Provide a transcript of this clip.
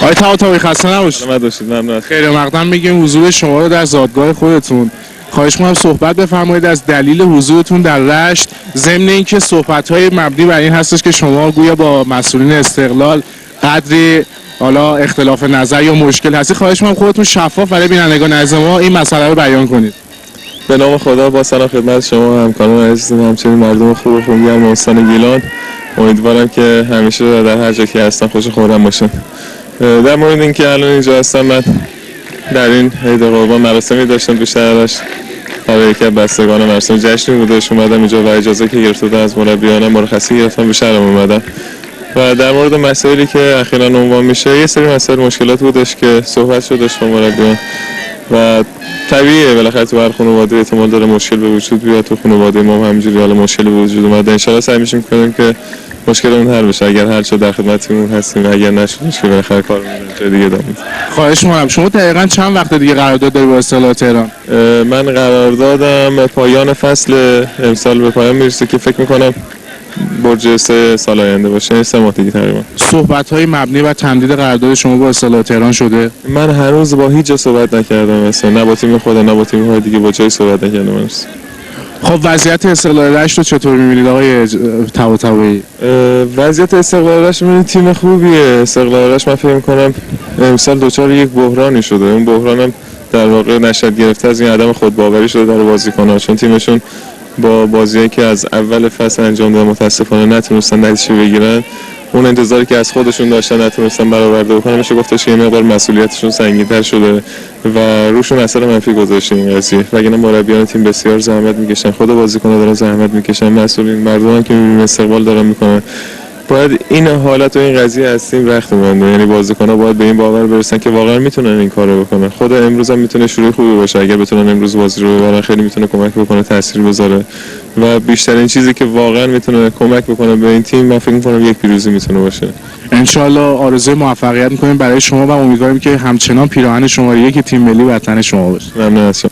آقای طباطبایی خسته نباشید. سلامت باشید. ممنون. خیر مقدم میگیم حضور شما رو در زادگاه خودتون. خواهش می‌کنم صحبت بفرمایید از دلیل حضورتون در رشت، ضمن اینکه صحبت‌های مبنی بر این هستش که شما گویا با مسئولین استقلال قدری حالا اختلاف نظر یا مشکل هستی، خواهش می‌کنم خودتون شفاف برای بینندگان عزیز ما این مسئله رو بیان کنید. به نام خدا با سلام خدمت شما همکاران عزیزم، همچنین مردم خوب و خونگرم استان گیلان. امیدوارم که همیشه در هر جا که هستن خوش خورم باشن. در مورد اینکه الان اینجا هستم، من در این عید قربان مراسمی داشتم تو شهرش برای یکی از بستگان مراسم جشنی بودش. اومدم اینجا و اجازه که گرفته بودم از مربیان مرخصی گرفتم به شهرم اومدم و در مورد مسائلی که اخیراً عنوان میشه، یه سری مسائل مشکلات بودش که صحبت شدش با مربیان و طبیعیه بالاخره تو هر خانواده احتمال داره مشکل به وجود بیاد. تو خانواده ما هم همینجوری حالا مشکلی به وجود اومده. ان شاءالله سعی می‌کنیم که مشکلمون حل بشه. اگر هر چه در خدمتتون هستیم، اگر نشدش که بالاخره کارمون جای دیگه ادامه میدیم. خواهش می‌کنم. شما دقیقاً چند وقت دیگه قرارداد داری با استقلال تهران؟ من قراردادم پایان فصل امسال به پایان میرسه که فکر می‌کنم برج 3 سال آینده باشه، 3 ماه دیگه تقریبا. صحبت‌های مبنی بر تمدید قرارداد شما با استقلال تهران شده؟ من هنوز با هیچ جا صحبت نکردم، مثلا نه با تیم خودم نه با تیم‌های دیگه با جای صحبت نکردم هنوز. خب وضعیت استقلال رشت رو چطور می‌بینید آقای طباطبایی؟ وضعیت استقلال رشت من تیم خوبیه. استقلال رشت من فکر می‌کنم امسال دچار یک بحرانی شده. اون بحرانم در واقع نشأت گرفته از این عدم خودباوری شده در بازیکن‌ها، چون تیمشون با بازیایی که از اول فصل انجام دادن متاسفانه نتونستن نتیجه بگیرن. اون انتظاری که از خودشون داشتن نتونستن برآورده بکنن. میشه گفتش که یه مقدار مسئولیتشون سنگین‌تر شده و روشون اثر منفی گذاشته این قضیه. وگرنه مربیان تیم بسیار زحمت میکشن، خود بازیکن‌ها دارن زحمت میکشن، مسئولین مردم که می‌بینیم استقبال دارن میکنن. باید این حالت و این قضیه از تیم رخت بنده. یعنی بازیکن‌ها باید به این باور برسن که واقعا میتونن این کارو بکنن. خود امروز هم میتونه شروع خوبی باشه. اگر بتونن امروز بازی رو ببرن خیلی میتونه کمک بکنه، تاثیر بذاره و بیشترین چیزی که واقعا میتونه کمک بکنه به این تیم، من فکر می‌کنم یک پیروزی میتونه باشه. انشالله آرزوی موفقیت می‌کنیم برای شما و امیدواریم که همچنان پیراهن شماره 1 تیم ملی وطن شما باشه. ممنون از شما.